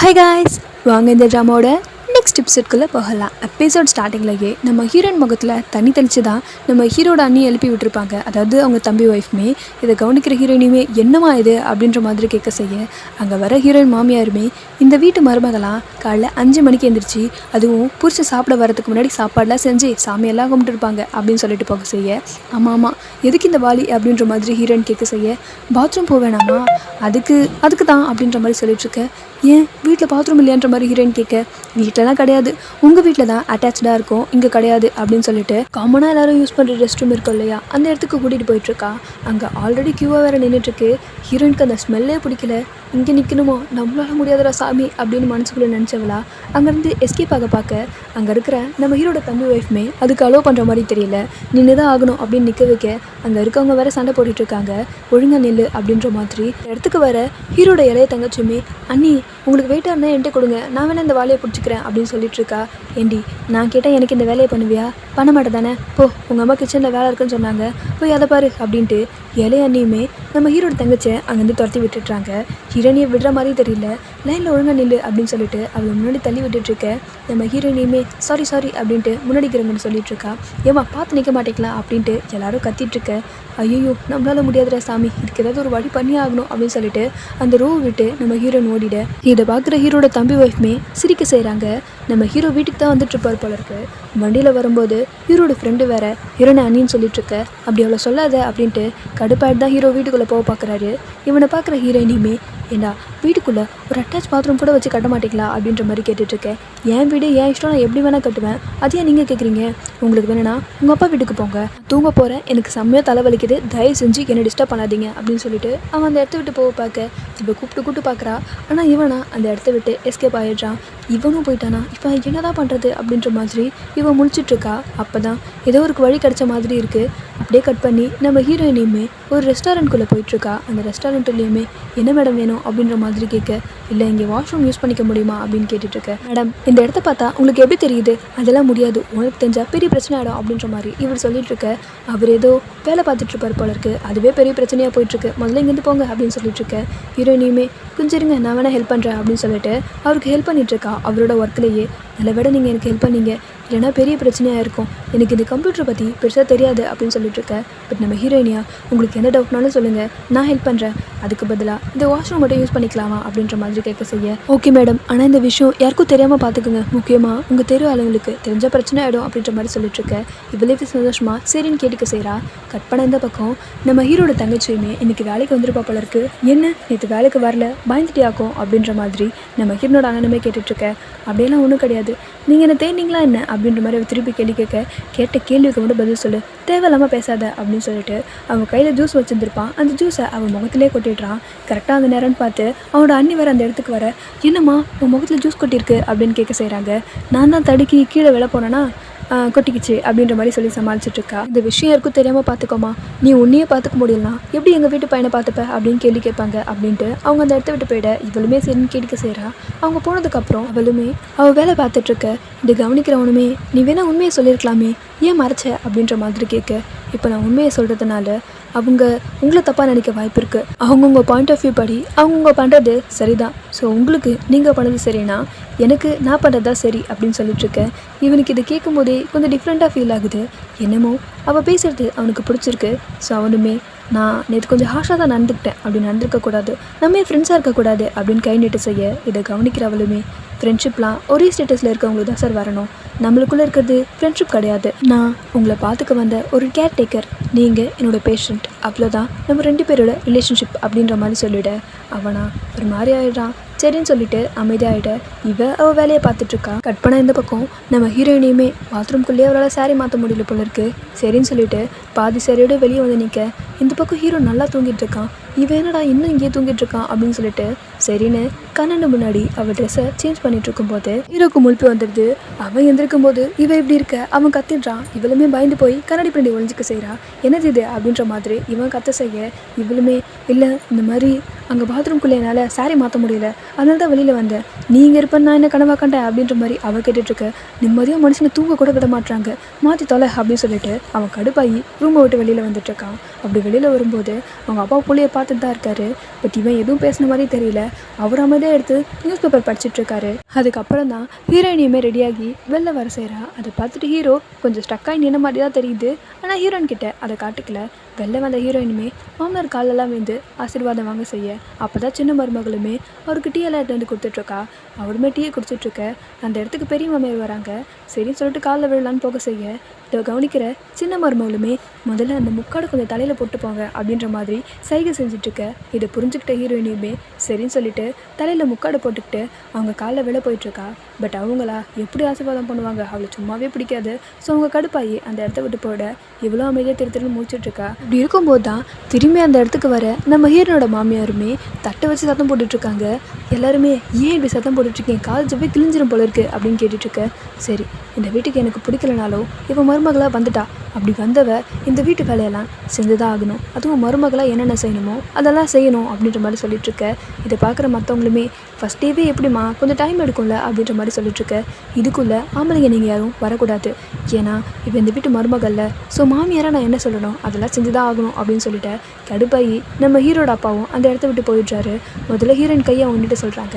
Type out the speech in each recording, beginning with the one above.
Hi guys, வாங்க இந்த ட்ராமாவோட next எபிசோட்குள்ளே போகலாம். எபிசோட் ஸ்டார்டிங்லேயே நம்ம ஹீரோயின் முகத்தில் தண்ணி தெளித்து தான் நம்ம ஹீரோட அண்ணி எழுப்பி விட்டுருப்பாங்க. அதாவது அவங்க தம்பி ஒய்ஃப்மே இதை கவனிக்கிற ஹீரோயினுமே என்னமா இது அப்படின்ற மாதிரி கேட்க செய்ய, அங்கே வர ஹீரோயின் மாமியாருமே இந்த வீட்டு மருமகளாம் காலைல 5 மணிக்கு எழுந்திரிச்சு, அதுவும் புரிச்சு சாப்பிட வரதுக்கு முன்னாடி சாப்பாடெலாம் செஞ்சு சாமியெல்லாம் கும்பிட்டுருப்பாங்க அப்படின்னு சொல்லிட்டு போக செய்ய, ஆமாம் ஆமாம் எதுக்கு இந்த வாலி அப்படின்ற மாதிரி ஹீரோயின் கேட்க செய்ய, பாத்ரூம் போவேணாமா அதுக்கு தான் அப்படின்ற மாதிரி சொல்லிட்டுருக்க. ஏன் வீட்டில் பாத்ரூம் இல்லையான்ற மாதிரி ஹீரோயின் கேட்க, வீட்டிலலாம் கிடையாது, உங்கள் வீட்டில் தான் அட்டாச்சாக இருக்கும், இங்கே கிடையாது அப்படின்னு சொல்லிட்டு காமனாக எல்லோரும் யூஸ் பண்ணுற ரெஸ்ட் ரூம் இருக்கும் இல்லையா, அந்த இடத்துக்கு கூட்டிகிட்டு போயிட்டுருக்கா. அங்கே ஆல்ரெடி க்யூவாக வேறு நின்றுட்டுருக்கு. ஹீரோயினுக்கு அந்த ஸ்மெல்லே பிடிக்கல. இங்கே நிற்கணுமோ, நம்மளால முடியாதரா சாமி அப்படின்னு மனசுக்குள்ளே நினச்சவளா அங்கேருந்து எஸ்கேப் பார்க்க அங்கே இருக்கிற நம்ம ஹீரோட தம்பி ஒய்ஃப்மே அதுக்கு அலோவ் பண்ணுற மாதிரி தெரியல. நின்று தான் ஆகணும் அப்படின்னு நிற்க வைக்க அங்கே இருக்கவங்க வேறு சண்டை போட்டுட்ருக்காங்க. ஒழுங்கா நில்லு அப்படின்ற மாதிரி இடத்துக்கு வர ஹீரோட இளைய தங்கச்சுமே, அண்ணி உங்களுக்கு வெயிட்டாக இருந்தால் என்கிட்ட கொடுங்க, நான் வேணா இந்த வேலையை பிடிச்சிக்கிறேன் அப்படின்னு சொல்லிட்டு இருக்கா. ஏண்டி நான் கேட்டால் எனக்கு இந்த வேலையை பண்ணுவியா? பண்ண மாட்டேன் தானே, போ உங்கள் அம்மா கிச்சனில் வேலை இருக்குன்னு சொன்னாங்க, போய் அதை பாரு அப்படின்ட்டு இளைய அண்ணியுமே நம்ம ஹீரோட தங்கச்சை அங்கேருந்து துரத்தி விட்டுட்றாங்க. ஹீரோனியை விடுற மாதிரி தெரியல. லைனில் ஒழுங்கா நில்லு அப்படின்னு சொல்லிட்டு அவளை முன்னாடி தள்ளி விட்டுட்ருக்க. நம்ம ஹீரோனியுமே சாரி அப்படின்ட்டு முன்னாடி இருக்கிறவங்கன்னு சொல்லிட்டுருக்கா. ஏமா பார்த்து நிற்க மாட்டேங்களா அப்படின்ட்டு எல்லாரும் கத்திட்டுருக்க. ஐயோ நம்மளால முடியாதுடா சாமி, இதுக்கு ஏதாவது ஒரு வழி பண்ணி ஆகணும் அப்படின்னு சொல்லிட்டு அந்த ரூவை விட்டு நம்ம ஹீரோயின் ஓடிட, இதை பார்க்குற ஹீரோட தம்பி ஒய்ஃப்மே சிரிக்க செய்கிறாங்க. நம்ம ஹீரோ வீட்டுக்கு தான் வந்துட்டு இருப்பார் போல இருக்கு. வண்டியில் வரும்போது ஹீரோட ஃப்ரெண்டு வேற ஹீரோனை அண்ணின்னு சொல்லிட்டுருக்க. அப்படி அவளை சொல்லாத அப்படின்ட்டு கடுப்பாயிட்டு தான் ஹீரோ வீட்டுக்குள்ளே போக பார்க்குறாரு. இவனை பார்க்குற ஹீரோயினியுமே, ஏண்டா வீட்டுக்குள்ளே ஒரு அட்டாச் பாத்ரூம் கூட வச்சு கட்ட மாட்டீங்களா அப்படின்ற மாதிரி கேட்டுட்ருக்கேன். என் வீடு என் இஷ்டம், நான் எப்படி வேணால் கட்டுவேன், அதையா நீங்கள் கேட்குறீங்க? உங்களுக்கு வேணும்னா உங்கள் அப்பா வீட்டுக்கு போங்க, தூங்க போகிறேன், எனக்கு செம்மையாக தலைவலிக்குது, தயவு செஞ்சு என்னை டிஸ்டர்ப் பண்ணாதீங்க அப்படின்னு சொல்லிட்டு அவன் அந்த இடத்த விட்டு போக பார்க்க இப்போ கூப்பிட்டு பார்க்குறா. ஆனால் இவனா அந்த இடத்த விட்டு எஸ்கேப் ஆகிடுறான். இவனும் போயிட்டானா, இப்போ என்னதான் பண்ணுறது அப்படின்ற மாதிரி இவன் முழிச்சிட்ருக்கா. அப்போ தான் ஏதோ ஒரு வழி கிடச்ச மாதிரி இருக்குது. அப்படியே கட் பண்ணி நம்ம ஹீரோயினையுமே ஒரு ரெஸ்டாரண்ட்குள்ளே போயிட்டுருக்கா. அந்த ரெஸ்டாரண்ட்லேயுமே என்ன மேடம் வேணும் அப்படின்ற மாதிரி கேட்க, இல்லை இங்கே வாஷ்ரூம் யூஸ் பண்ணிக்க முடியுமா அப்படின்னு கேட்டுட்ருக்க. மேடம் இந்த இடத்த பார்த்தா உங்களுக்கு எப்படி தெரியுது? அதெல்லாம் முடியாது, உனக்கு தெரிஞ்சால் பெரிய பிரச்சனை ஆகிடும் அப்படின்ற மாதிரி இவர் சொல்லிட்டுருக்க. அவர் ஏதோ வேலை பார்த்துட்ருப்பார் போல இருக்குது, அதுவே பெரிய பிரச்சனையாக போயிட்டுருக்கு, முதல்ல இங்கேருந்து போங்க அப்படின்னு சொல்லிட்டுருக்க. ஹீரோயினையுமே கொஞ்சம் இருங்க நான் வேணால் ஹெல்ப் பண்ணுறேன் அப்படின்னு சொல்லிட்டு அவருக்கு ஹெல்ப் பண்ணிகிட்ருக்கா. அவரோட ஒர்க்லேயே நல்ல விட நீங்கள் எனக்கு ஹெல்ப் பண்ணீங்க, இல்லைனா பெரிய பிரச்சனையாக இருக்கும், எனக்கு இந்த கம்ப்யூட்டரை பற்றி பெருசாக தெரியாது அப்படின்னு சொல்லிட்டுருக்க. பட் நம்ம ஹீரோயினியா உங்களுக்கு எந்த டவுட்னாலும் சொல்லுங்கள், நான் ஹெல்ப் பண்ணுறேன், அதுக்கு பதிலாக இந்த வாஷ்ரூம் மட்டும் யூஸ் பண்ணிக்கலாமா அப்படின்ற மாதிரி கேட்க செய்ய, ஓகே மேடம், ஆனால் இந்த விஷயம் யாருக்கும் தெரியாமல் பார்த்துக்குங்க, முக்கியமாக உங்கள் தெரு ஆளுங்களுக்கு தெரிஞ்ச பிரச்சனை ஆகிடும் அப்படின்ற மாதிரி சொல்லிட்டுருக்க. இவ்வளோ சந்தோஷமாக சரின்னு கேட்டுக்க செய்கிறா. கட் பண்ண இந்த பக்கம் நம்ம ஹீரோட தங்கச்சியுமே இன்றைக்கி வேலைக்கு வந்துருப்பா போல இருக்குது. என்ன நேற்று வேலைக்கு வரல, பயந்துட்டே ஆக்கும் அப்படின்ற மாதிரி நம்ம ஹீரோட அண்ணனுமே கேட்டுட்ருக்க. அப்படியெல்லாம் ஒன்றும் கிடையாது, நீங்கள் என்ன தேடினீங்களா என்ன அப்படின்ற மாதிரி அவள் திருப்பி கேள்வி கேட்ட கேள்விக்கு மட்டும் பதில் சொல்லு, தேவையில்லாமல் பேசாத அப்படின்னு சொல்லிட்டு அவன் கையில் ஜூஸ் வச்சுருந்துருப்பான். அந்த ஜூஸை அவன் முகத்திலே கொட்டிடுறான். கரெக்டாக அந்த நேரம்னு பார்த்து அவனோட அண்ணி வர அந்த இடத்துக்கு வர, என்னம்மா உன் முகத்தில் ஜூஸ் கொட்டியிருக்கு அப்படின்னு கேட்க செய்கிறாங்க. நான் தான் தடுக்கி கீழே விழ போனேன்னா கொட்டிக்கிச்சு அப்படின்ற மாதிரி சொல்லி சமாளிச்சிட்ருக்கா. இந்த விஷயம் யாருக்கும் தெரியாமல் பார்த்துக்கோமா, நீ உன்னையே பார்த்துக்க முடியலாம், எப்படி எங்கள் வீட்டு பையனை பார்த்துப்ப அப்படின்னு கேள்வி கேட்பாங்க அப்படின்ட்டு அவங்க அந்த இடத்த விட்டு போயிட இவளுமே சரின்னு கேட்க செய்கிறா. அவங்க போனதுக்கப்புறம் அவளுமே அவள் வேலை பார்த்துட்ருக்க. இதை கவனிக்கிறவனுமே, நீ வேணா உண்மையை சொல்லியிருக்கலாமே, ஏன் மறைச்ச அப்படின்ற மாதிரி கேட்க, இப்போ நான் உண்மையை சொல்கிறதுனால அவங்க உங்களை தப்பாக நினைக்க வாய்ப்பு இருக்குது. அவங்கவுங்க பாயிண்ட் ஆஃப் வியூ படி அவங்கவுங்க பண்ணுறது சரிதான். ஸோ உங்களுக்கு நீங்கள் பண்ணது சரினா எனக்கு நான் பண்ணுறது தான் சரி அப்படின்னு சொல்லிட்டுருக்கேன். இவனுக்கு இதை கேட்கும் போதே கொஞ்சம் டிஃப்ரெண்ட்டாக ஃபீல் ஆகுது. என்னமோ அவள் பேசுகிறது அவனுக்கு பிடிச்சிருக்கு. ஸோ அவனுமே, நான் நேற்று கொஞ்சம் ஹாஷாக தான் நடந்துக்கிட்டேன், அப்படி நடந்துருக்கக்கூடாது, நம்ம ஃப்ரெண்ட்ஸாக இருக்கக்கூடாது அப்படின்னு கை நீட்டு செய்ய, இதை கவனிக்கிற அவளுமே, ஃப்ரெண்ட்ஷிப்லாம் ஒரே ஸ்டேட்டஸில் இருக்கவங்களுக்கு தான் சார் வரணும், நம்மளுக்குள்ளே இருக்கிறது ஃப்ரெண்ட்ஷிப் கிடையாது, நான் உங்களை பார்த்துக்க வந்த ஒரு கேர்டேக்கர், நீங்கள் என்னோடய பேஷண்ட், அவ்வளோதான் நம்ம 2 பேரோட ரிலேஷன்ஷிப் அப்படின்ற மாதிரி சொல்லிவிட அவனா ஒரு மாதிரி ஆகிடுறான். சரின்னு சொல்லிட்டு அமைதியாகிட அவள் வேலையை பார்த்துட்ருக்கா. கட் பண்ண இந்த பக்கம் நம்ம ஹீரோயினையுமே பாத்ரூம்குள்ளேயே அவரால் சாரி மாற்ற முடியல போல இருக்குது. சரின்னு சொல்லிட்டு பாதி சாரியோட வெளியே வந்து நிற்க, இந்த பக்கம் ஹீரோ நல்லா தூங்கிட்டு இருக்கான். இவன் என்னடா இன்னும் இங்கேயே தூங்கிட்டு இருக்கான் அப்படின்னு சொல்லிட்டு சரின்னு கண்ணு முன்னாடி அவள் ட்ரெஸ்ஸை சேஞ்ச் பண்ணிட்டு இருக்கும்போது ஹீரோக்கு முழிப்பு வந்துடுது. அவன் எந்திருக்கும் போது இவன் இப்படி இருக்க அவன் கத்திடுறான். இவளுமே பயந்து போய் கண்ணாடி பின்னாடி ஒழிஞ்சிக்க செய்கிறான். என்னது இது அப்படின்ற மாதிரி இவன் கத்த செய்ய, இவளுமே இல்லை இந்த மாதிரி அங்கே பாத்ரூம்குள்ளே என்னால் சாரி மாற்ற முடியல, அதனால தான் வெளியில் வந்தேன். நீங்கள் இருப்பேன் நான் என்ன கனவா கண்டேன் அப்படின்ற மாதிரி அவள் கேட்டுட்ருக்க. நிம்மதியாக மனுஷனை தூங்க கூட விட மாட்டாங்க, மாற்றி தொலை அப்படின்னு சொல்லிட்டு அவன் கடுப்பாகி ரூமை விட்டு வெளியில் வந்துட்டுருக்கான். அப்படி வெளியில் வரும்போது அவங்க அப்பா பிள்ளைய பார்த்துட்டு தான் இருக்காரு. பட் இவன் எதுவும் பேசின மாதிரி தெரியல. அவர் அமைதியாக எடுத்து நியூஸ் பேப்பர் படிச்சுட்ருக்காரு. அதுக்கப்புறம் தான் ஹீரோயினியுமே ரெடியாகி வெளில வர செய்கிறா. அதை பார்த்துட்டு ஹீரோ கொஞ்சம் ஸ்டக்காகி நின்ன மாதிரி தான் தெரியுது. ஆனால் ஹீரோயின் கிட்ட அதை காட்டுக்கல. வெளில வந்த ஹீரோயினுமே மாமனார் காலெல்லாம் வந்து ஆசீர்வாதம் வாங்க செய்ய, அப்போ தான் சின்ன மருமகளுமே அவருக்கு டீ எல்லாம் எடுத்து வந்து கொடுத்துட்ருக்கா. அவருமே டீயை குடிச்சிட்ருக்க. அந்த இடத்துக்கு பெரிய மாமியார் வராங்க. சரின்னு சொல்லிட்டு காலில் விழலான்னு போக செய்ய, இதை கவனிக்கிற சின்ன மருமகளுமே முதல்ல அந்த முக்காடு கொஞ்சம் தலையில் போட்டு போங்க அப்படின்ற மாதிரி சைகை செஞ்சிட்ருக்க. இதை புரிஞ்சுக்கிட்ட ஹீரோயினியுமே சரின்னு சொல்லிட்டு தலையில் முக்காடு போட்டுக்கிட்டு அவங்க காலில் விழ போயிட்டுருக்கா. பட் அவங்களா எப்படி ஆசீர்வாதம் பண்ணுவாங்க, அவளை சும்மாவே பிடிக்காது. ஸோ அவங்க கடுப்பாகி அந்த இடத்த விட்டு போயிட இவ்வளோ அமைதியாக திருத்திருந்து முடிச்சிட்ருக்கா. இப்படி இருக்கும்போது தான் திரும்பி அந்த இடத்துக்கு வர நம்ம ஹீரோனோட மாமியாருமே தட்டை வச்சு சத்தம் போட்டுட்ருக்காங்க. எல்லாருமே ஏன் இப்படி சத்தம் போட்டுட்ருக்கேன், கால் ஜவ்வே கிழிஞ்சிரும் போல இருக்குது அப்படின்னு கேட்டுட்ருக்க. சரி, இந்த வீட்டுக்கு எனக்கு பிடிக்கலனாலும் இப்போ மருமகளாக வந்துட்டா. அப்படி வந்தவ இந்த வீட்டு வேலையெல்லாம் செஞ்சு தான் ஆகணும். அதுவும் மருமகளாக என்னென்ன செய்யணுமோ அதெல்லாம் செய்யணும் அப்படின்ற மாதிரி சொல்லிட்டுருக்க. இதை பார்க்குற மற்றவங்களுமே ஃபஸ்ட் டேவே எப்படிமா கொஞ்சம் டைம் எடுக்கும்ல அப்படின்ற மாதிரி சொல்லிட்டுருக்க. இதுக்குள்ளே ஆம்பளைங்க நீங்கள் யாரும் வரக்கூடாது, ஏன்னா இப்போ இந்த வீட்டு மருமகளில் ஸோ மாமியாராக நான் என்ன சொல்லணும், அதெல்லாம் செஞ்சு தான் ஆகணும் அப்படின்னு சொல்லிட்டு கடுப்பாகி நம்ம ஹீரோட அப்பாவும் அந்த இடத்த விட்டு போயிடுறாரு. முதல்ல ஹீரோயின் கையை அவங்ககிட்ட சொல்கிறாங்க.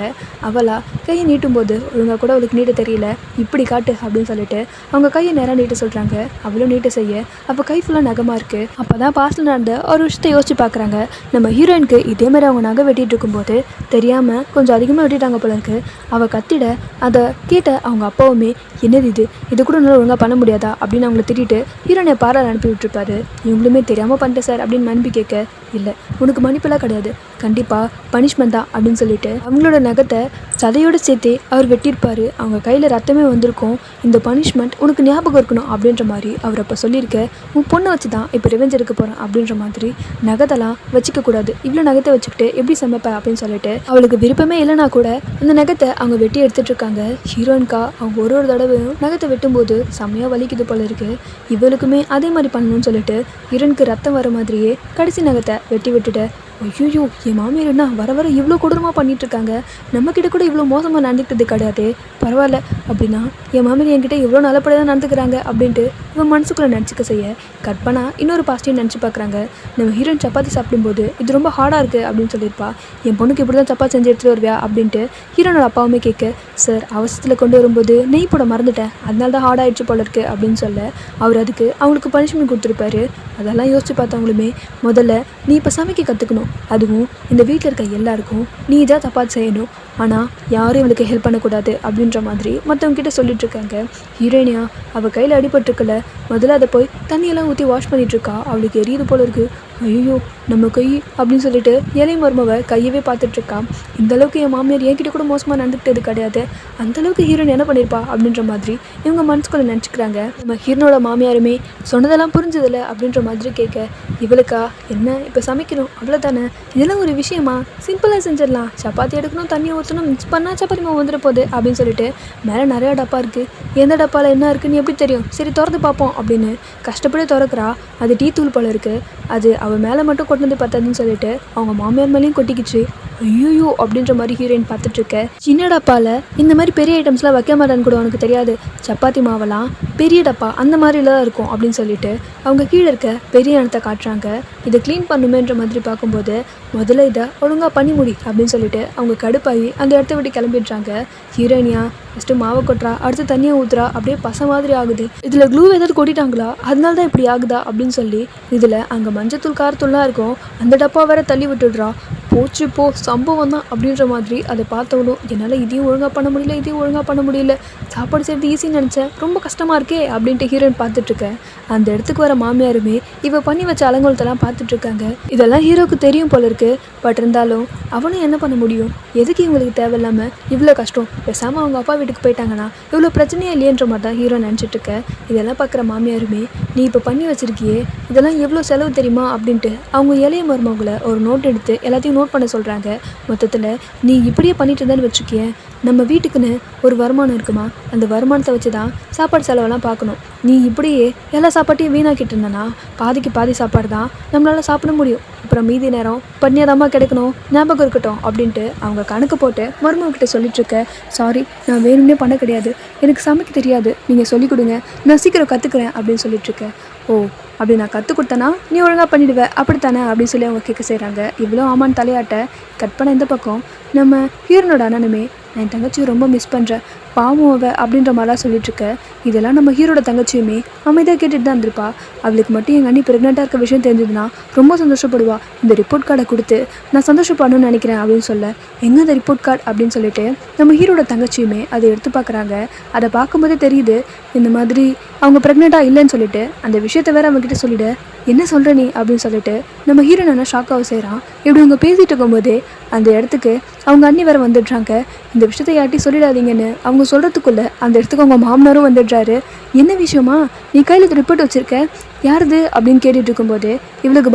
அவளா கையை நீட்டும் போது ஒழுங்காக கூட அவளுக்கு நீட்ட தெரியல, இப்படி காட்டு அப்படின்னு சொல்லிட்டு அவங்க கையை நேராக நீட்ட சொல்கிறாங்க. அவளும் நீட்ட செய்ய அப்போ கை ஃபுல்லாக நகமாக இருக்குது. அப்போ தான் பாஸ்டில் நடந்த ஒரு விஷயத்தை யோசிச்சு பார்க்குறாங்க. நம்ம ஹீரோயினுக்கு இதே மாதிரி அவங்க நகை வெட்டிகிட்டு இருக்கும்போது தெரியாமல் கொஞ்சம் அதிகமாக வெட்டிட்டாங்க போல இருக்கு. அவள் கத்திட அதை கேட்ட அவங்க அப்பாவுமே என்னது இது கூட நல்லா ஒழுங்காக பண்ண முடியாதா அப்படின்னு அவங்கள திட்டிட்டு ஹீரோயினை பாராள் அனுப்பி விட்டுருப்பாரு. இவங்களுமே தெரியாமல் பண்ணிட்டேன் சார் அப்படின்னு மன்னிப்பு கேட்க, இல்லை உனக்கு மன்னிப்பெல்லாம் கிடையாது, கண்டிப்பாக பனிஷ்மெண்ட் தான் அப்படின்னு சொல்லிட்டு அவங்களோட நகத்தை சதையோடு சேர்த்து அவர் வெட்டியிருப்பார். அவங்க கையில் ரத்தமே வந்திருக்கும். இந்த பனிஷ்மெண்ட் உனக்கு ஞாபகம் இருக்கணும் அப்படின்ற மாதிரி அவர் அப்போ சொல்லியிருக்க. உன் பொண்ணை வச்சு தான் இப்போ ரிவெஞ்ச் எடுக்க போகிறேன் அப்படின்ற மாதிரி நகத்தெல்லாம் வச்சுக்கக்கூடாது, இவ்வளோ நகத்தை வச்சுக்கிட்டு எப்படி சமைப்பேன் அப்படின்னு சொல்லிட்டு அவளுக்கு விருப்பமே இல்லைனா கூட அந்த நகத்தை அவங்க வெட்டி எடுத்துகிட்டு இருக்காங்க. ஹீரோயின்கா அவங்க ஒரு தடவையும் நகத்தை வெட்டும்போது செம்மையாக வலிக்குது போல இருக்குது. இவளுக்குமே அதே மாதிரி பண்ணணும்னு சொல்லிட்டு ஹீரோயினுக்கு ரத்தம் வர மாதிரியே கடைசி நகத்தை வெட்டி விட்டுட்டு, ஐயோ என் மாமியார் என்ன வர வர இவ்வளோ கொடூரமாக பண்ணிகிட்ருக்காங்க, நம்மக்கிட்ட கூட இவ்வளோ மோசமாக நடந்துக்கிட்டது கிடையாது, பரவாயில்ல அப்படின்னா என் மாமியார் என்கிட்ட இவ்வளோ நல்லபடியாக தான் நடந்துக்கிறாங்க அப்படின்ட்டு இவன் மனசுக்குள்ளே நினச்சிக்க செய்ய கட் பண்ணால் இன்னொரு பாசிட்டிவ் நினச்சி பார்க்குறாங்க. நம்ம ஹீரோயின் சப்பாத்தி சாப்பிடும்போது இது ரொம்ப ஹார்டாக இருக்குது அப்படின்னு சொல்லியிருப்பா. என் பொண்ணுக்கு இப்படி தான் சப்பாத்தி செஞ்சு எடுத்துகிட்டு வருவியா அப்படின்ட்டு ஹீரோனோட அப்பாவுமே கேட்க, சார் அவசரத்தில் கொண்டு வரும்போது நெய் போட மறந்துட்டேன், அதனால தான் ஹார்ட் ஆகிடுச்சு போல இருக்குது அப்படின்னு சொல்ல அவர் அதுக்கு அவங்களுக்கு பனிஷ்மெண்ட் கொடுத்துருப்பாரு. அதெல்லாம் யோசிச்சு பார்த்தவங்களுமே முதல்ல நீ இப்போ சமைக்க கற்றுக்கணும், அதுவும் இந்த வீட்டில் இருக்க எல்லாருக்கும் நீ தான் சப்பாத்தி செய்யணும், ஆனால் யாரும் இவளுக்கு ஹெல்ப் பண்ணக்கூடாது அப்படின்ற மாதிரி மற்றவங்ககிட்ட சொல்லிட்டுருக்காங்க. ஹீரோயினியா அவள் கையில் அடிபட்டுருக்கல, முதல்ல அதை போய் தண்ணியெல்லாம் ஊற்றி வாஷ் பண்ணிகிட்ருக்கா. அவளுக்கு எரியுது போல இருக்குது. ஐயோ நம்ம கை அப்படின்னு சொல்லிட்டு இலை மருமவை கையவே பார்த்துட்ருக்கா. இந்தளவுக்கு என் மாமியார் என்கிட்ட கூட மோசமாக நடந்துக்கிட்டது கிடையாது, அந்தளவுக்கு ஹீரோயின் என்ன பண்ணியிருப்பா அப்படின்ற மாதிரி இவங்க மனசுக்குள்ளே நினச்சிக்கிறாங்க. நம்ம ஹீரோனோட மாமியாருமே சொன்னதெல்லாம் புரிஞ்சதில்லை அப்படின்ற மாதிரி கேட்க, இவளுக்கா என்ன இப்போ சமைக்கணும் அவ்வளோதானே, இதெல்லாம் ஒரு விஷயமா, சிம்பிளாக செஞ்சிடலாம், சப்பாத்தி எடுக்கணும் தண்ணி ஊற்றணும் மிக்ஸ் பண்ணால் சப்பாத்தி மாவு வந்துட போகுது அப்படின்னு சொல்லிட்டு மேலே நிறையா டப்பா இருக்குது, எந்த டப்பாவில் என்ன இருக்குன்னு எப்படி தெரியும், சரி திறந்து பார்ப்போம் அப்படின்னு கஷ்டப்பட்டு திறக்கிறா. அது டீ தூள் போல இருக்குது, அது அவள் மேலே மட்டும் கொண்டு வந்து பார்த்ததுன்னு சொல்லிட்டு அவங்க மாமியார் மேலேயும் கொட்டிக்கிச்சு. ஐயோ அப்படின்ற மாதிரி ஹீரோயின் பார்த்துட்ருக்க. சின்ன டப்பாவில் இந்த மாதிரி பெரிய ஐட்டம்ஸ்லாம் வைக்க மாட்டான்னு கூட உனக்கு தெரியாது, சப்பாத்தி மாவெல்லாம் பெரிய டப்பா அந்த மாதிரில தான் இருக்கும் அப்படின்னு சொல்லிட்டு அவங்க கீழே இருக்க பெரிய இடத்த காட்டுறாங்க. இதை க்ளீன் பண்ணுமேன்ற மாதிரி பார்க்கும்போது முதல்ல இதை ஒழுங்காக பண்ணி முடி அப்படின்னு சொல்லிட்டு அவங்க கடுப்பாகி அந்த இடத்த விட்டு கிளம்பிடுறாங்க. ஹீரோயினியா ஃபஸ்ட்டு மாவை கொட்டுறா, அடுத்து தண்ணியை ஊற்றுறா, அப்படியே பச மாதிரி ஆகுது, இதில் க்ளூ ஏதாவது கொட்டிட்டாங்களா அதனால தான் இப்படி ஆகுதா அப்படின்னு சொல்லி இதில் அங்கே மஞ்சத்தூள் காரத்தூள்லாம் இருக்கும், அந்த டப்பா வேற தள்ளி விட்டுடுறா. போச்சு போ சம்பவம் தான் அப்படின்ற மாதிரி அதை பார்த்தவளும் என்னால் இதையும் ஒழுங்காக பண்ண முடியல இதையும் ஒழுங்காக பண்ண முடியல, சாப்பாடு செய்கிறது ஈஸின்னு நினச்சேன் ரொம்ப கஷ்டமாக இருக்கே அப்படின்ட்டு ஹீரோயின் பார்த்துட்ருக்கேன். அந்த இடத்துக்கு வர மாமியாருமே இவ பண்ணி வச்ச அலங்கோலத்தெல்லாம் பார்த்துட்ருக்காங்க. இதெல்லாம் ஹீரோக்கு தெரியும் போல இருக்கு. பட் இருந்தாலும் அவனும் என்ன பண்ண முடியும், எதுக்கு இவங்களுக்கு தேவையில்லாமல் இவ்வளோ கஷ்டம், பேசாமல் அவங்க அப்பா வீட்டுக்கு போயிட்டாங்கன்னா இவ்வளோ பிரச்சனையே இல்லையன்ற மாதிரி தான் ஹீரோ நினச்சிட்ருக்க. இதெல்லாம் பார்க்குற மாமியாருமே நீ இப்போ பண்ணி வச்சிருக்கியே இதெல்லாம் எவ்வளோ செலவு தெரியுமா அப்படின்ட்டு அவங்க இளைய மருமகளை ஒரு நோட் எடுத்து எல்லாத்தையும் நோட் பண்ண சொல்கிறாங்க. மொத்தத்தில் நீ இப்படியே பண்ணிட்டு இருந்தேன்னு வச்சுக்கேன், நம்ம வீட்டுக்குன்னு ஒரு வருமானம் இருக்குமா, அந்த வருமானத்தை வச்சு தான் சாப்பாடு செலவெல்லாம் பார்க்கணும். நீ இப்படியே எல்லா சாப்பாட்டையும் வீணாக்கிட்டு இருந்தனா பாதிக்கு பாதி சாப்பாடு தான் நம்மளால் சாப்பிட முடியும். அப்புறம் மீதி நேரம் பண்ணியாதாம்மா கிடைக்கணும், ஞாபகம் இருக்கட்டும் அப்படின்ட்டு அவங்க கணக்கு போட்டு மருமகிட்ட சொல்லிட்டுருக்க. சாரி, நான் வேணும்னே பண்ண கிடையாது, எனக்கு சமைக்க தெரியாது, நீங்கள் சொல்லிக் கொடுங்க, நான் சீக்கிரம் கற்றுக்குறேன் அப்படின்னு சொல்லிட்டுருக்கேன். ஓ, அப்படி நான் கற்றுக் கொடுத்தேன்னா நீ ஒழுங்காக பண்ணிவிடுவேன் அப்படித்தானே அப்படின்னு சொல்லி அவங்க கேட்க செய்கிறாங்க. இவ்வளோ ஆமான்னு தலையாட்ட கட் பண்ண இந்த பக்கம் நம்ம ஹீரோனோட அண்ணனுமே என் தங்கச்சியை ரொம்ப மிஸ் பண்ணுறேன், பாவம் அவ அப்படின்ற மாதிரிலாம் சொல்லிட்டுருக்க. இதெல்லாம் நம்ம ஹீரோட தங்கச்சியுமே அமைதியாக கேட்டுட்டு தான் இருந்திருப்பா. அவளுக்கு மட்டும் எங்கள் அண்ணி ப்ரெக்னெண்ட்டாக இருக்க விஷயம் தெரிஞ்சதுன்னா ரொம்ப சந்தோஷப்படுவா. இந்த ரிப்போர்ட் கார்டை கொடுத்து நான் சந்தோஷப்படணும்னு நினைக்கிறேன் அப்படின்னு சொல்ல, எங்கே அந்த ரிப்போர்ட் கார்டு அப்படின்னு சொல்லிட்டு நம்ம ஹீரோட தங்கச்சியுமே அதை எடுத்து பார்க்குறாங்க. அதை பார்க்கும்போதே தெரியுது இந்த மாதிரி அவங்க ப்ரெக்னெண்ட்டாக இல்லைன்னு சொல்லிட்டு அந்த விஷயத்த வேறு அவங்ககிட்ட சொல்லிவிட, என்ன சொல்கிற நீ அப்படின்னு சொல்லிட்டு நம்ம ஹீரோ என்ன ஷாக்காக செய்கிறான். இப்படி அவங்க பேசிகிட்டு இருக்கும்போதே அந்த இடத்துக்கு அவங்க அண்ணி வேறு வந்துடுறாங்க. இந்த விஷயத்த யார்ட்டையும் சொல்லிடாதீங்கன்னு அவங்க சொல்கிறதுக்குள்ளே அந்த இடத்துக்கு அவங்க மாமனாரும் வந்துடுறாரு. என்ன விஷயமா, நீ கையில் ரிப்போர்ட் வச்சுருக்க, யாருது அப்படின்னு கேட்டுட்டு இருக்கும்போது இவளுக்கு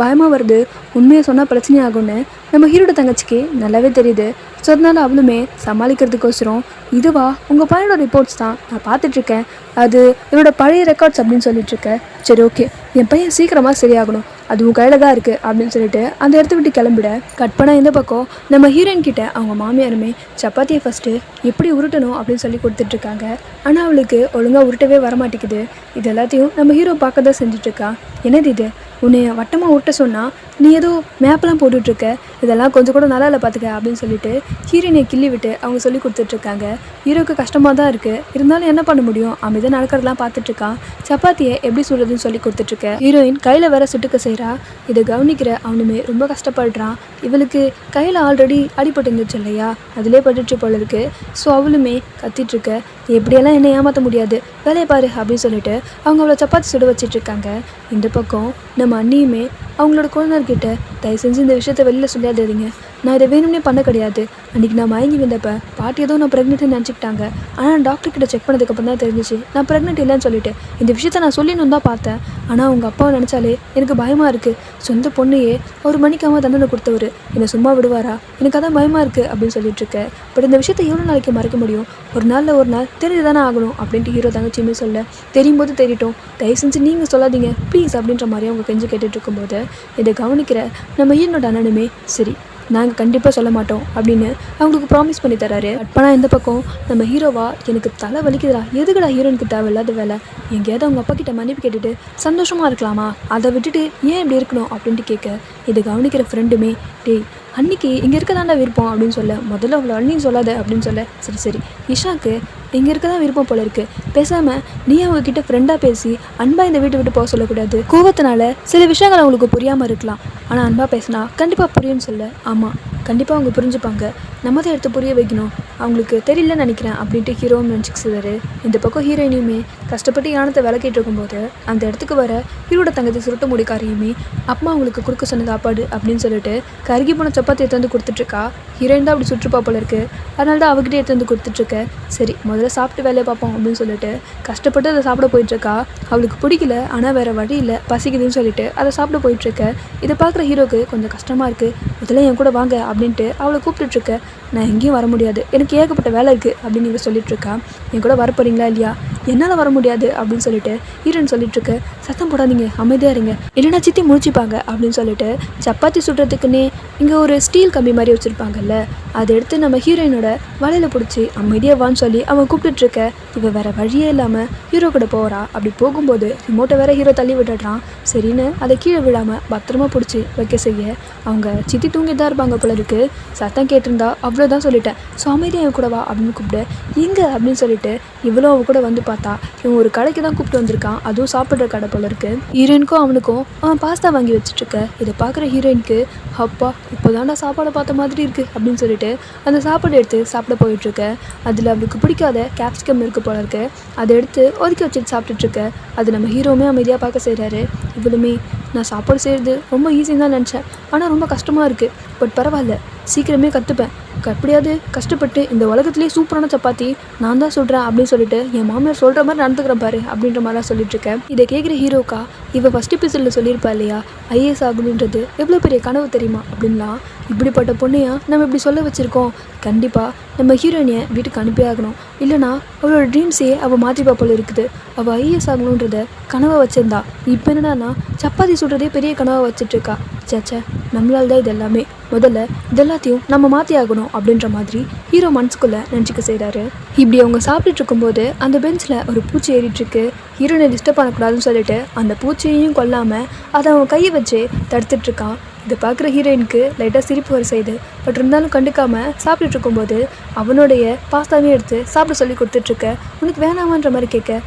பயமாக வருது. உண்மையை சொன்னால் பிரச்சனை ஆகும்னு நம்ம ஹீரோட தங்கச்சிக்கு நல்லாவே தெரியுது. ஸோ அதனால அவளுமே சமாளிக்கிறதுக்கோசரம், இதுவா உங்கள் பையனோட ரிப்போர்ட்ஸ் தான், நான் பார்த்துட்ருக்கேன், அது என்னோட பழைய ரெக்கார்ட்ஸ் அப்படின்னு சொல்லிட்டுருக்கேன். சரி ஓகே, என் பையன் சீக்கிரமாக சரியாகணும், அது உன் கையில் தான் இருக்குது அப்படின்னு சொல்லிட்டு அந்த இடத்த விட்டு கிளம்பிட. கட் பண்ண இந்த பக்கம் நம்ம ஹீரோயின் கிட்ட அவங்க மாமியாருமே சப்பாத்தியை ஃபஸ்ட்டு எப்படி உருட்டணும் அப்படின்னு சொல்லி கொடுத்துட்ருக்காங்க. ஆனால் அவளுக்கு ஒழுங்காக உருட்டவே வரமாட்டேங்குது. இது எல்லாத்தையும் நம்ம ஹீரோ பார்க்க தான் செஞ்சிட்ருக்கா. என்னது இது, உன்னை வட்டமாக உருட்ட சொன்னால் நீ ஏதோ மேப்லாம் போட்டுட்ருக்க, இதெல்லாம் கொஞ்சம் கூட நல்லா இல்லை பார்த்துக்க அப்படின்னு சொல்லிட்டு ஹீரோயினை கிள்ளி விட்டு அவங்க சொல்லி கொடுத்துட்ருக்காங்க. ஹீரோக்கு கஷ்டமாக தான் இருக்குது, இருந்தாலும் என்ன பண்ண முடியும், அமைதியாக நடக்கிறதெல்லாம் பார்த்துட்ருக்கான். சப்பாத்தியை எப்படி சுடுறதுன்னு சொல்லி கொடுத்துட்ருக்க. ஹீரோயின் கையில் வேற சுட்டுக்க செய்கிறா. இதை கவனிக்கிற அவனுமே ரொம்ப கஷ்டப்படுறான். இவளுக்கு கையில் ஆல்ரெடி அடிபட்டு இருந்துச்சு இல்லையா, அதிலே பட்டுச்சு போல இருக்குது. ஸோ அவளுமே கத்திட்ருக்க, எப்படியெல்லாம் என்ன ஏமாற்ற முடியாது, வேலையை பாரு அப்படின்னு சொல்லிட்டு அவங்க அவளை சப்பாத்தி சுட வச்சிட்ருக்காங்க. இந்த பக்கம் நம்ம அண்ணியுமே அவங்களோட குழந்தைகிட்ட, தயவு செஞ்சு இந்த விஷயத்த வெளியில் சொல்லாதீங்க, நான் இதை வேணும்னே பண்ண கிடையாது, அன்றைக்கி நான் மயங்கி வந்தப்போ பாட்டி ஏதோ நான் ப்ரெக்னெண்ட்னு நினச்சிக்கிட்டாங்க, ஆனால் டாக்டர்கிட்ட செக் பண்ணதுக்கப்புறம் தான் தெரிஞ்சிச்சு நான் ப்ரெக்னென்ட் இல்லைன்னு சொல்லிட்டு. இந்த விஷயத்த நான் சொல்லணும்னு தான் பார்த்தேன், ஆனால் அவங்க அப்பாவை நினச்சாலே எனக்கு பயமாக இருக்குது. சொந்த பொண்ணையே ஒரு மணிக்காமல் தண்டனை கொடுத்தவர் என்னை சும்மா விடுவாரா, எனக்கு அதான் பயமாக இருக்குது அப்படின்னு சொல்லிட்டுருக்கேன். பட் இந்த விஷயத்தை எவ்வளோ நாளைக்கு மறைக்க முடியும், ஒரு நாளில் ஒரு நாள் தெரிஞ்சு தானே ஆகணும் அப்படின்ட்டு ஹீரோ தங்கச்சியுமே சொல்ல, தெரியும் போது தெரியட்டும், தயவு செஞ்சு நீங்கள் சொல்லாதீங்க ப்ளீஸ் அப்படின்ற மாதிரி அவங்க கெஞ்சு கேட்டுட்டு இருக்கும்போது இதை கவனிக்கிற நம்ம ஹீரோட அண்ணனுமே, சரி நாங்கள் கண்டிப்பாக சொல்ல மாட்டோம் அப்படின்னு அவங்களுக்கு ப்ராமிஸ் பண்ணி தராரு. ஆனால் இந்த பக்கம் நம்ம ஹீரோவா, எனக்கு தலை வலிக்குதுடா, எதுக்குடா ஹீரோனுக்கு தேவையில்லாத வேலை, எங்கேயாவது அவங்க அப்பா கிட்ட மன்னிப்பு கேட்டுட்டு சந்தோஷமாக இருக்கலாமா, அதை விட்டுட்டு ஏன் இப்படி இருக்கணும் அப்படின்ட்டு கேட்க, இதை கவனிக்கிற ஃப்ரெண்டுமே, டேய் அன்றைக்கி இங்கே இருக்க தாண்டா விருப்பம் அப்படின்னு சொல்ல, முதல்ல அவ்வளோ அண்ணியும் சொல்லாத அப்படின்னு சொல்ல, சரி சரி இஷாக்கு இங்கே இருக்க தான் விருப்பம் போல இருக்குது, பேசாமல் நீ அவங்கக்கிட்ட ஃப்ரெண்டாக பேசி அன்பாக இந்த வீட்டை விட்டு போக சொல்லக்கூடாது, கோவத்தினால சில விஷயங்கள் அவங்களுக்கு புரியாமல் இருக்கலாம், ஆனால் அன்பாக பேசினா கண்டிப்பாக புரியும்னு சொல்ல, ஆமாம் கண்டிப்பாக அவங்க புரிஞ்சுப்பாங்க, நம்ம தான் எடுத்து புரிய வைக்கணும், அவங்களுக்கு தெரியலன்னு நினைக்கிறேன் அப்படின்ட்டு ஹீரோவும் நினச்சிக்கிறாரு. இந்த பக்கம் ஹீரோயினையுமே கஷ்டப்பட்டு யானத்தை விளக்கிட்டு இருக்கும்போது அந்த இடத்துக்கு வர ஹீரோட தங்கத்தை சுருட்ட முடிக்காரையுமே, அப்பா அவங்களுக்கு கொடுக்க சொன்ன சாப்பாடு அப்படின்னு சொல்லிட்டு கருகி போன சப்பாத்தி எடுத்து வந்து கொடுத்துட்ருக்கா. ஹீரோயின் தான் அப்படி சுற்றுப்பா போல இருக்குது, அதனால தான் அவகிட்டே எடுத்து வந்து கொடுத்துட்ருக்க. சரி முதல்ல சாப்பிட்டு வேலையை பார்ப்போம் அப்படின்னு சொல்லிட்டு கஷ்டப்பட்டு அதை சாப்பிட போயிட்டுருக்கா. அவளுக்கு பிடிக்கல, ஆனால் வேறு வழி இல்லை, பசிக்குதுன்னு சொல்லிட்டு அதை சாப்பிட போயிட்டுருக்க. இதை பார்க்குற ஹீரோக்கு கொஞ்சம் கஷ்டமாக இருக்குது. முதல்ல என் கூட வாங்க அப்படின்ட்டு அவளை கூப்பிட்டுட்ருக்க. நான் எங்கேயும் வர முடியாது, எனக்கு ஏகப்பட்ட வேலை இருக்குது அப்படின்னு நீங்கள் சொல்லிட்டுருக்கா. என் கூட வர போகிறீங்களா இல்லையா, என்னால் வர முடியாது அப்படின்னு சொல்லிட்டு ஹீரோன்னு சொல்லிட்டுருக்க. சத்தம் போடாதீங்க, அமைதியாக இருங்க, இல்லைனா சித்தி முடிச்சுப்பாங்க அப்படின்னு சொல்லிட்டு சப்பாத்தி சுடுறதுக்குன்னே இங்கே ஒரு ஸ்டீல் கம்பி மாதிரி வச்சுருப்பாங்கல்ல, அதை எடுத்து நம்ம ஹீரோயினோட வலையில் பிடிச்சி அமைதியாக வான்னு சொல்லி அவன் கூப்பிட்டுட்ருக்க. இவள் வேறு வழியே இல்லாமல் ஹீரோ கூட போகிறா. அப்படி போகும்போது ரிமோட்டை வேற ஹீரோ தள்ளி விட்டுடுறான். சரின்னு அதை கீழே விடாமல் பத்திரமா பிடிச்சி வைக்க செய்ய அவங்க சித்தி தூங்கி தான் இருப்பாங்க போல இருக்குது. சத்தம் கேட்டிருந்தா அவ்வளோதான் சொல்லிட்டேன், ஸோ அமைதியாக என் கூட வா அப்படின்னு கூப்பிட்டு, எங்கே அப்படின்னு சொல்லிட்டு இவ்வளோ அவன் கூட வந்து பார்த்தா இவன் ஒரு கடைக்கு தான் கூப்பிட்டு வந்திருக்கான், அதுவும் சாப்பிட்ற கடை போல இருக்குது. ஹீரோயினுக்கும் அவனுக்கும் அவன் பாஸ்தா வாங்கி வச்சுட்ருக்க. இதை பார்க்குற ஹீரோயினுக்கு, அப்பா இப்போ தாண்டா சாப்பாடை பார்த்த மாதிரி இருக்குது அப்படின்னு சொல்லிட்டு அந்த சாப்பாடு எடுத்து சாப்பிட போயிட்டுருக்க. அதில் அவளுக்கு பிடிக்காத கேப்சிகம் இருக்குது போல இருக்குது, அதை எடுத்து ஒதுக்கி வச்சுட்டு சாப்பிட்டுட்ருக்க. அது நம்ம ஹீரோவுமே அமைதியாக பார்க்க செய்கிறாரு. இவளுமே, நான் சாப்பாடு செய்கிறது ரொம்ப ஈஸின்னு தான் நினச்சேன், ஆனால் ரொம்ப கஷ்டமாக இருக்குது, பட் பரவாயில்ல சீக்கிரமே கற்றுப்பேன், எப்படியாவது கஷ்டப்பட்டு இந்த உலகத்துலேயே சூப்பரான சப்பாத்தி நான் தான் சொல்கிறேன் அப்படின்னு சொல்லிட்டு என் மாமியார் சொல்கிற மாதிரி நடந்துக்கிறேன் பாரு அப்படின்ற மாதிரிலாம் சொல்லிட்டுருக்கேன். இதை கேட்குற ஹீரோக்கா இவள் ஃபஸ்ட் எபிசோடில் சொல்லியிருப்பா இல்லையா, ஐஏஎஸ் ஆகணுன்றது எவ்வளோ பெரிய கனவு தெரியுமா அப்படின்லாம். இப்படிப்பட்ட பொண்ணையா நம்ம இப்படி சொல்ல வச்சுருக்கோம். கண்டிப்பாக நம்ம ஹீரோயினியை வீட்டுக்கு அனுப்பி ஆகணும். இல்லைனா அவளோட ட்ரீம்ஸையே அவள் மாற்றிப்பா போல இருக்குது. அவள் ஐஏஎஸ் ஆகணுன்றத கனவை வச்சுருந்தா, இப்போ என்னடானா சப்பாத்தி சுடுறதே பெரிய கனவை வச்சிட்ருக்கா. சேச்சே, நம்மளால் தான் இது எல்லாமே. முதல்ல இதெல்லாத்தையும் நம்ம மாற்றி ஆகணும் அப்படின்ற மாதிரி ஹீரோ மனசுக்குள்ளே நினச்சிக்க செய்கிறாரு. இப்படி அவங்க சாப்பிட்டுட்டு இருக்கும்போது அந்த பெஞ்சில் ஒரு பூச்சி ஏறிட்டுருக்கு. ஹீரோனை டிஸ்டர்ப் பண்ணக்கூடாதுன்னு சொல்லிட்டு அந்த பூச்சியையும் கொல்லாமல் அதை அவன் கையை வச்சு தடுத்துட்ருக்கான். இதை பார்க்குற ஹீரோயினுக்கு லைட்டாக சிரிப்பு வர செய்யுது. பட் இருந்தாலும் கண்டுக்காமல் சாப்பிட்டுட்டு இருக்கும்போது அவனுடைய பாஸ்தாவையும் எடுத்து சாப்பிட சொல்லி கொடுத்துட்ருக்க. உனக்கு வேணாமான்ற மாதிரி கேட்க,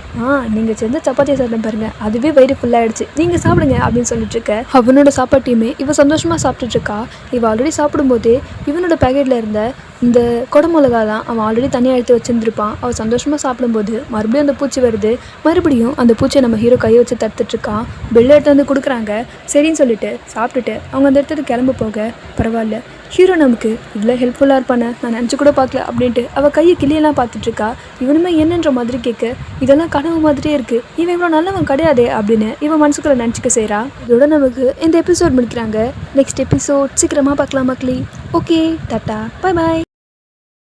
நீங்கள் செஞ்ச சப்பாத்தியை சாப்பிட்டு பாருங்க, அதுவே வயிறு ஃபுல்லாகிடுச்சு, நீங்கள் சாப்பிடுங்க அப்படின்னு சொல்லிட்டுருக்க. அவனோட சாப்பாட்டையுமே இவன் சந்தோஷமாக சாப்பிட்டுட்ருக்கா. இவன் ஆல்ரெடி சாப்பிடும்போதே இவனோட பேக்கெட்டில் இருந்த இந்த குடமிளகா தான் அவன் ஆல்ரெடி தனியாக எடுத்து வச்சுருந்துருப்பான். அவள் சந்தோஷமாக சாப்பிடும்போது மறுபடியும் அந்த பூச்சி வருது. மறுபடியும் அந்த பூச்சியை நம்ம ஹீரோ கையை வச்சு தடுத்துட்ருக்கான். பெல் எடுத்து வந்து கொடுக்குறாங்க. சரின்னு சொல்லிட்டு சாப்பிட்டுட்டு அவங்க அந்த இடத்துக்கு கிளம்ப போக, பரவாயில்ல ஹீரோ நமக்கு இவ்வளோ ஹெல்ப்ஃபுல்லாக இருப்பானே நான் நினச்சி கூட பார்க்கல அப்படின்ட்டு அவள் கையை கிளியெல்லாம் பார்த்துட்ருக்கா. இவனுமே என்னன்ற மாதிரி கேட்க, இதெல்லாம் கனவு மாதிரியே இருக்குது, இவன் இவ்வளோ நல்லவன் கிடையாதே அப்படின்னு இவன் மனசுக்குள்ள நினச்சிக்க செய்கிறா. இதோட நமக்கு இந்த எபிசோட் முடிக்கிறாங்க. நெக்ஸ்ட் எபிசோட் சீக்கிரமாக பார்க்கலாம் மக்களே. ஓகே, டாட்டா, பாய் பாய்.